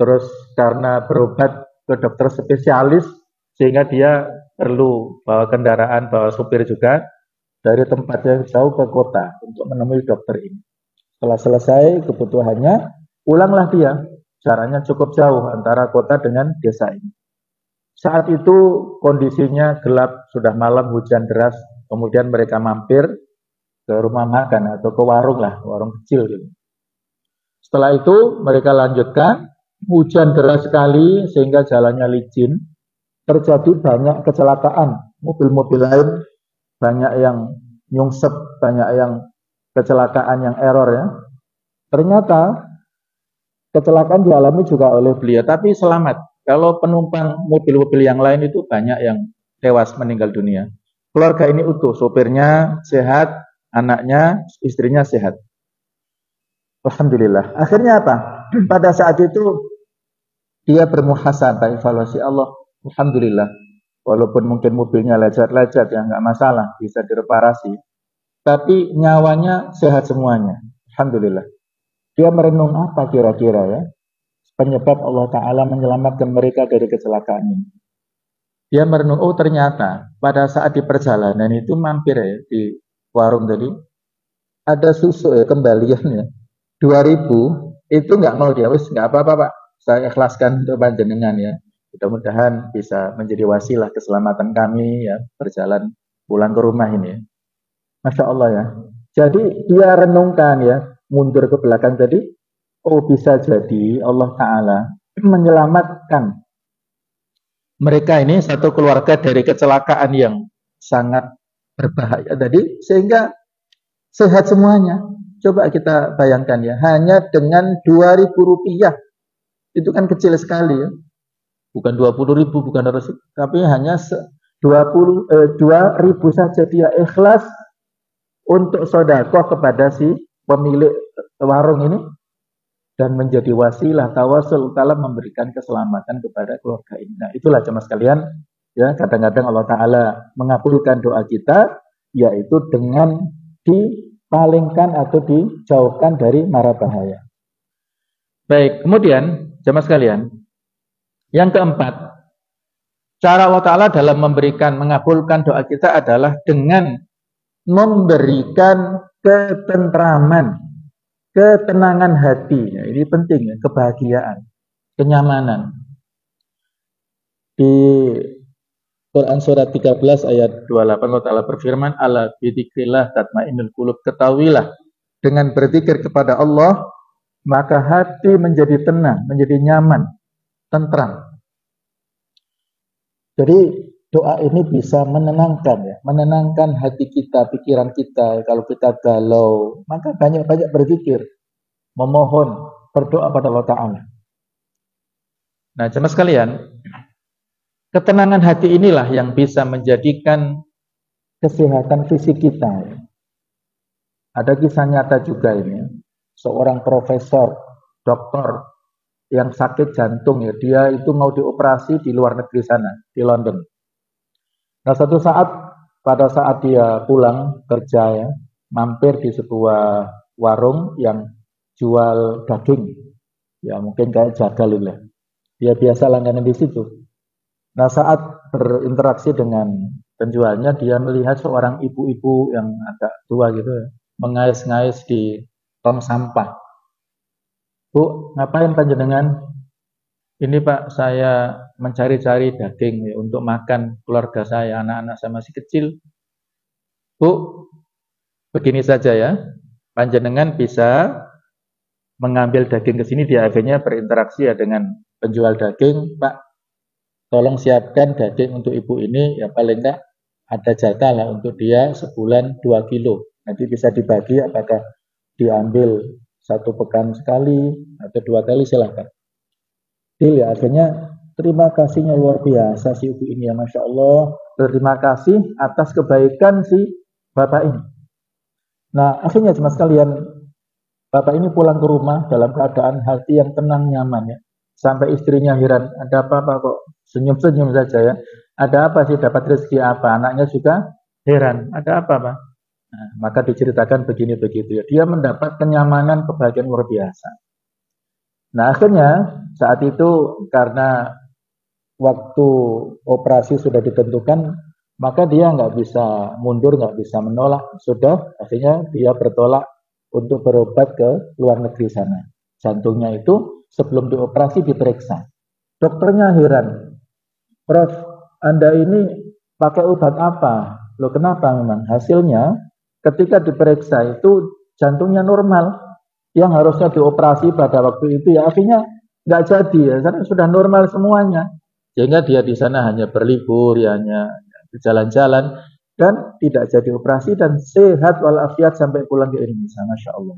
[SPEAKER 1] Terus karena berobat ke dokter spesialis, sehingga dia perlu bawa kendaraan, bawa supir juga dari tempat yang jauh ke kota untuk menemui dokter ini. Setelah selesai kebutuhannya, pulanglah dia. Jaraknya cukup jauh antara kota dengan desa ini. Saat itu kondisinya gelap, sudah malam, hujan deras. Kemudian mereka mampir ke rumah makan atau ke warung lah, warung kecil gitu. Setelah itu mereka lanjutkan, hujan deras sekali sehingga jalannya licin. Terjadi banyak kecelakaan, mobil-mobil lain banyak yang nyungsep, banyak yang kecelakaan yang error ya. Ternyata kecelakaan dialami juga oleh beliau, tapi selamat. Kalau penumpang mobil-mobil yang lain itu banyak yang tewas meninggal dunia. Keluarga ini utuh, sopirnya sehat, anaknya, istrinya sehat. Alhamdulillah. Akhirnya apa? Pada saat itu dia bermuhasabah, evaluasi Allah. Alhamdulillah. Walaupun mungkin mobilnya lecet-lecet ya, nggak masalah, bisa direparasi. Tapi nyawanya sehat semuanya. Alhamdulillah. Dia merenung apa kira-kira ya? penyebab Allah Ta'ala menyelamatkan mereka dari kecelakaan ini. Dia merenung, oh ternyata pada saat di perjalanan itu mampir ya di warung tadi, ada susu ya, kembalian ya, 2000, itu nggak mau dia, wis nggak apa-apa Pak, saya ikhlaskan untuk panjenengan ya. Mudah-mudahan bisa menjadi wasilah keselamatan kami ya, berjalan pulang ke rumah ini ya. Masya Allah ya. Jadi dia renungkan ya, mundur ke belakang tadi, oh bisa jadi Allah Ta'ala menyelamatkan mereka ini satu keluarga dari kecelakaan yang sangat berbahaya tadi, sehingga sehat semuanya. Coba kita bayangkan ya, hanya dengan 2.000 rupiah, itu kan kecil sekali ya. Bukan 20.000, bukan 200, tapi hanya 2.000 saja dia ikhlas untuk sedekah kepada si pemilik warung ini, dan menjadi wasilah tawasul dalam memberikan keselamatan kepada keluarga ini. Nah, itulah jemaah sekalian, ya kadang-kadang Allah Ta'ala mengabulkan doa kita, yaitu dengan dipalingkan atau dijauhkan dari mara bahaya. Baik, kemudian jemaah sekalian, yang keempat, cara Allah Ta'ala dalam mengabulkan doa kita adalah dengan memberikan ketentraman, ketenangan hati. Ya, ini penting ya, kebahagiaan, kenyamanan. Di Quran surat 13 ayat 28 Allah Ta'ala berfirman, ala bidzikrillah tatmainnul qulub, ketahuilah dengan berzikir kepada Allah maka hati menjadi tenang, menjadi nyaman, tentram. Jadi doa ini bisa menenangkan ya, menenangkan hati kita, pikiran kita. Kalau kita galau, maka banyak-banyak berzikir, memohon, berdoa pada Allah Ta'ala. Nah, jemaah sekalian, ketenangan hati inilah yang bisa menjadikan kesehatan fisik kita. Ada kisah nyata juga ini, seorang profesor, dokter yang sakit jantung ya, dia itu mau dioperasi di luar negeri sana, di London. Nah, suatu saat, pada saat dia pulang kerja ya, mampir di sebuah warung yang jual daging, ya mungkin kayak Jagal lah. Dia biasa langganan di situ. Nah, saat berinteraksi dengan penjualnya, dia melihat seorang ibu-ibu yang agak tua gitu ya, mengais-ngais di tong sampah. Bu, ngapain panjenengan? Ini Pak, saya mencari-cari daging ya, untuk makan keluarga saya, anak-anak saya masih kecil. Bu, begini saja ya, panjenengan bisa mengambil daging ke sini, dia akhirnya berinteraksi ya dengan penjual daging. Pak, tolong siapkan daging untuk ibu ini, ya paling enggak ada jatah lah untuk dia sebulan 2 kilo. Nanti bisa dibagi, apakah diambil 1 pekan sekali atau 2 kali, silahkan. Ya, akhirnya terima kasihnya luar biasa si ibu ini ya, Masya Allah. Terima kasih atas kebaikan si bapak ini. Nah, akhirnya jemaah sekalian, bapak ini pulang ke rumah dalam keadaan hati yang tenang, nyaman ya. Sampai istrinya heran, ada apa kok senyum-senyum saja ya. Ada apa sih, dapat rezeki apa? Anaknya juga heran, ada apa Pak? Nah, maka diceritakan begini begitu ya. Dia mendapat kenyamanan, kebahagiaan luar biasa. Nah, akhirnya saat itu karena waktu operasi sudah ditentukan, maka dia nggak bisa mundur, nggak bisa menolak. Sudah, akhirnya dia bertolak untuk berobat ke luar negeri sana. Jantungnya itu sebelum dioperasi diperiksa. Dokternya heran, Prof, Anda ini pakai obat apa? Loh, kenapa memang? Hasilnya ketika diperiksa itu jantungnya normal. Yang harusnya dioperasi pada waktu itu ya akhirnya nggak jadi ya, karena sudah normal semuanya. Sehingga dia di sana hanya berlibur, ya hanya berjalan-jalan dan tidak jadi operasi dan sehat walafiat sampai pulang ke Indonesia. Masya Allah.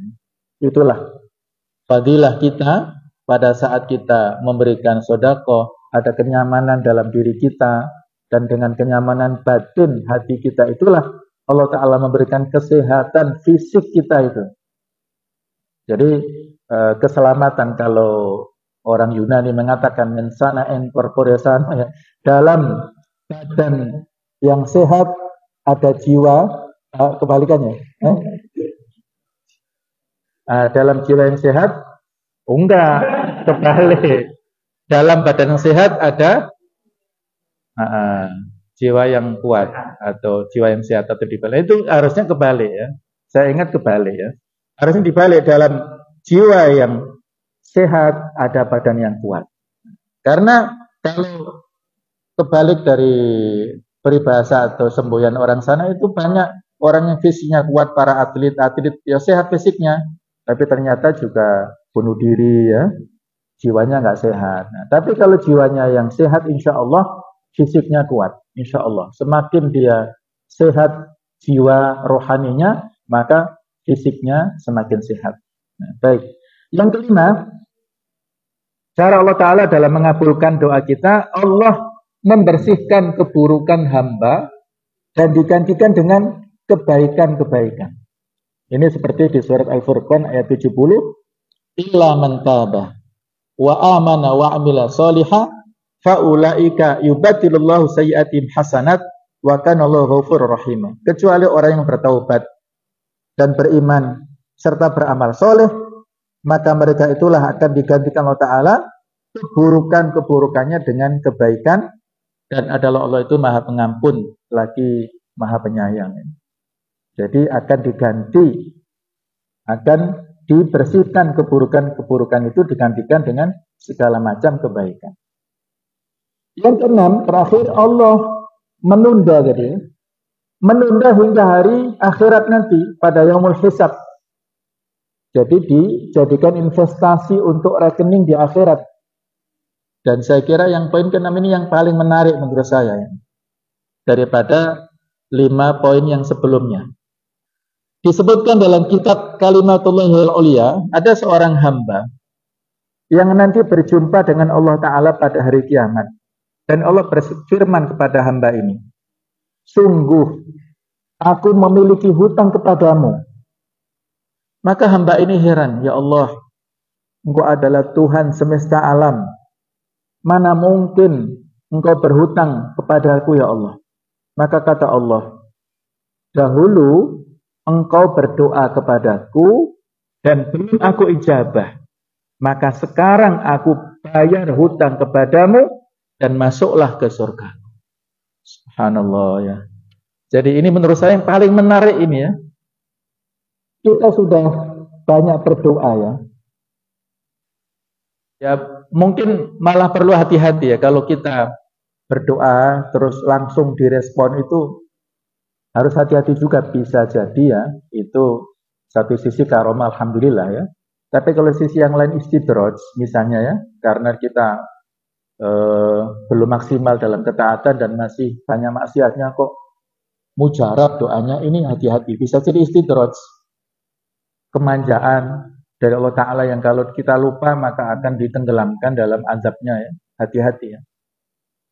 [SPEAKER 1] Itulah fadilah kita pada saat kita memberikan sedekah, ada kenyamanan dalam diri kita, dan dengan kenyamanan batin hati kita itulah Allah Ta'ala memberikan kesehatan fisik kita itu. Jadi keselamatan, kalau orang Yunani mengatakan mensana en corpore sano ya, dalam badan yang sehat ada jiwa, kebalikannya. Dalam jiwa yang sehat Oh, enggak, kebalik. Dalam badan yang sehat ada jiwa yang kuat atau jiwa yang sehat atau dibalik. Itu harusnya kebalik ya. Saya ingat kebalik ya. Harusnya dibalik, dalam jiwa yang sehat ada badan yang kuat. Karena kalau kebalik dari peribahasa atau semboyan orang sana, itu banyak orang yang fisiknya kuat, para atlet ya sehat fisiknya, tapi ternyata juga bunuh diri ya, jiwanya nggak sehat. Nah, tapi kalau jiwanya yang sehat, insya Allah fisiknya kuat, insya Allah. Semakin dia sehat jiwa rohaninya, maka fisiknya semakin sehat. Nah, baik. Yang kelima, cara Allah Ta'ala dalam mengabulkan doa kita, Allah membersihkan keburukan hamba dan digantikan dengan kebaikan-kebaikan. Ini seperti di surat Al-Furqan ayat 70, illa man taba wa amana wa amila salihah faulaika yubadilullahu sayyi'atihim hasanat wa kana Allahu ghafurur rahim. Kecuali orang yang bertaubat dan beriman serta beramal soleh, maka mereka itulah akan digantikan Allah Ta'ala keburukan-keburukannya dengan kebaikan, dan adalah Allah itu maha pengampun lagi maha penyayang. Jadi akan diganti, akan dibersihkan keburukan-keburukan itu, digantikan dengan segala macam kebaikan. Yang keenam, terakhir, Allah menunda jadi, menunda hingga hari akhirat nanti pada yaumul hisab. Jadi dijadikan investasi untuk rekening di akhirat. Dan saya kira yang poin ke-6 ini yang paling menarik menurut saya ya, daripada 5 poin yang sebelumnya. Disebutkan dalam kitab Kalimatullahil Ulia, ada seorang hamba yang nanti berjumpa dengan Allah Ta'ala pada hari kiamat. Dan Allah berfirman kepada hamba ini, sungguh aku memiliki hutang kepadamu. Maka hamba ini heran, ya Allah, Engkau adalah Tuhan semesta alam. Mana mungkin Engkau berhutang kepadaku ya Allah. Maka kata Allah, dahulu Engkau berdoa kepadaku dan belum aku ijabah. Maka sekarang aku bayar hutang kepadamu dan masuklah ke surga. Subhanallah ya. Jadi ini menurut saya yang paling menarik ini ya. Kita sudah banyak berdoa ya. Ya mungkin malah perlu hati-hati ya kalau kita berdoa terus langsung direspon, itu harus hati-hati juga, bisa jadi ya itu satu sisi karomah alhamdulillah ya. Tapi kalau sisi yang lain istidraj misalnya ya, karena kita belum maksimal dalam ketaatan dan masih banyak maksiatnya kok mujarab doanya, ini hati-hati, bisa jadi istidraj, kemanjaan dari Allah Ta'ala yang kalau kita lupa maka akan ditenggelamkan dalam azabnya ya. Hati-hati ya.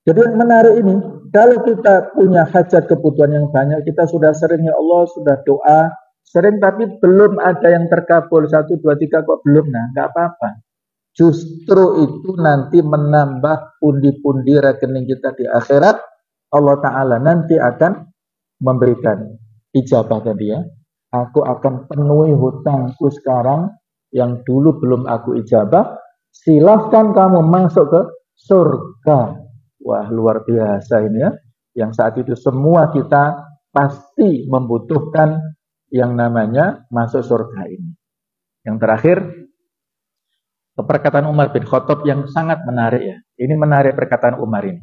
[SPEAKER 1] Jadi yang menarik ini, kalau kita punya hajat kebutuhan yang banyak, kita sudah sering ya Allah, sudah doa sering, tapi belum ada yang terkabul 1, 2, 3 kok belum, nah nggak apa-apa. Justru itu nanti menambah pundi-pundi rekening kita di akhirat. Allah Ta'ala nanti akan memberikan ijabah tadi ya. Aku akan penuhi hutangku sekarang yang dulu belum aku ijabah, silahkan kamu masuk ke surga. Wah luar biasa ini ya, yang saat itu semua kita pasti membutuhkan yang namanya masuk surga ini. Yang terakhir, perkataan Umar bin Khattab yang sangat menarik ya. Ini menarik perkataan Umar ini.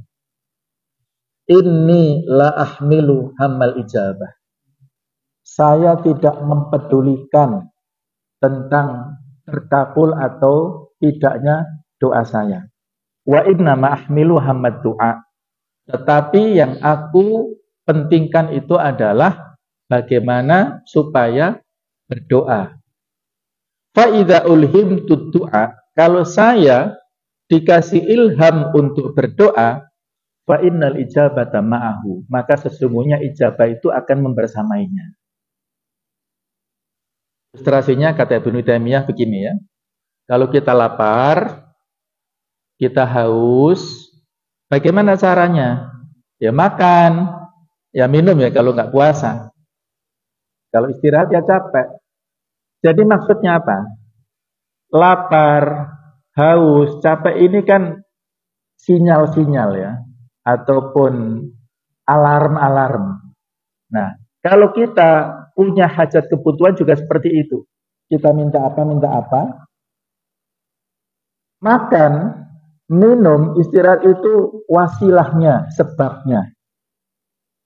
[SPEAKER 1] Inni la ahmilu hammal ijabah. Saya tidak mempedulikan tentang terkabul atau tidaknya doa saya. Wa inna ma ahmilu hammad du'a. Tetapi yang aku pentingkan itu adalah bagaimana supaya berdoa. Fa idza ulhimtu du'a, kalau saya dikasih ilham untuk berdoa, fa innal ijabata ma'ahu, maka sesungguhnya ijabah itu akan membersamainya. Ilustrasinya kata Ibnu Taimiyah begini ya. Kalau kita lapar, kita haus, bagaimana caranya? Ya makan, ya minum ya kalau nggak puasa. Kalau istirahat ya capek. Jadi maksudnya apa? lapar, haus, capek ini kan sinyal-sinyal ya, ataupun alarm-alarm. Nah, kalau kita punya hajat kebutuhan juga seperti itu. Kita minta apa, makan, minum, istirahat itu wasilahnya, sebabnya.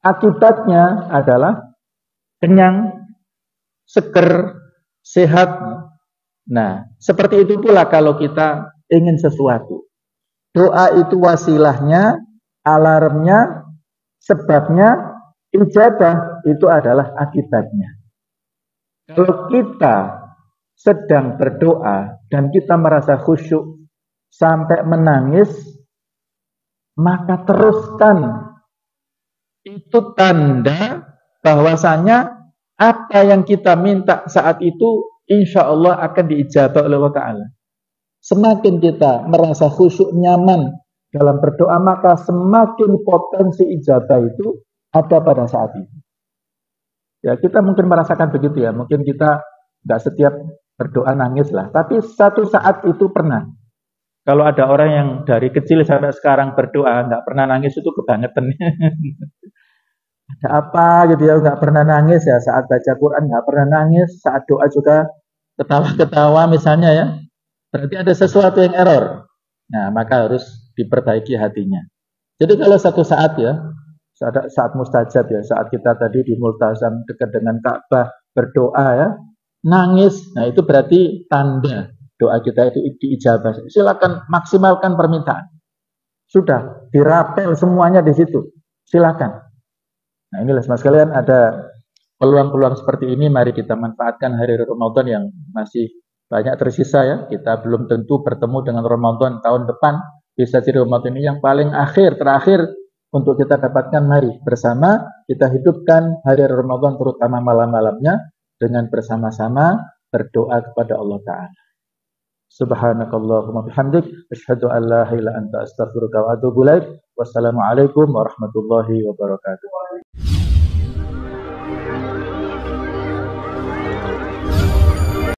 [SPEAKER 1] Akibatnya adalah kenyang, seger, sehat. Nah, seperti itu pula kalau kita ingin sesuatu. Doa itu wasilahnya, alarmnya, sebabnya, ijabah itu adalah akibatnya. Kalau kita sedang berdoa dan kita merasa khusyuk sampai menangis, maka teruskan. Itu tanda bahwasanya apa yang kita minta saat itu insya Allah akan diijabah oleh Allah Ta'ala. Semakin kita merasa khusyuk nyaman dalam berdoa, maka semakin potensi ijabah itu ada pada saat itu. Ya, kita mungkin merasakan begitu ya. Mungkin kita nggak setiap berdoa nangis lah. Tapi satu saat itu pernah. Kalau ada orang yang dari kecil sampai sekarang berdoa nggak pernah nangis, itu kebangetan. Ada apa gitu ya, nggak pernah nangis ya, saat baca Quran nggak pernah nangis, saat doa juga ketawa-ketawa misalnya ya, berarti ada sesuatu yang error. Nah, maka harus diperbaiki hatinya. Jadi kalau satu saat ya, saat mustajab ya, saat kita tadi di Multazam dekat dengan Ka'bah berdoa ya, nangis, nah itu berarti tanda doa kita itu diijabah. Silakan maksimalkan permintaan. Sudah dirapel semuanya di situ. Silakan. Nah, inilah semua sekalian, ada peluang-peluang seperti ini, mari kita manfaatkan hari Ramadan yang masih banyak tersisa ya. Kita belum tentu bertemu dengan Ramadan tahun depan. Bisa jadi Ramadan ini yang paling terakhir untuk kita dapatkan. Mari bersama kita hidupkan hari Ramadan, terutama malam-malamnya, dengan bersama-sama berdoa kepada Allah Ta'ala. Subhanakallahumma bihamdik, asyhadu an la ilaha illa anta astaghfiruka wa atubu ilaik. Wassalamualaikum warahmatullahi wabarakatuh.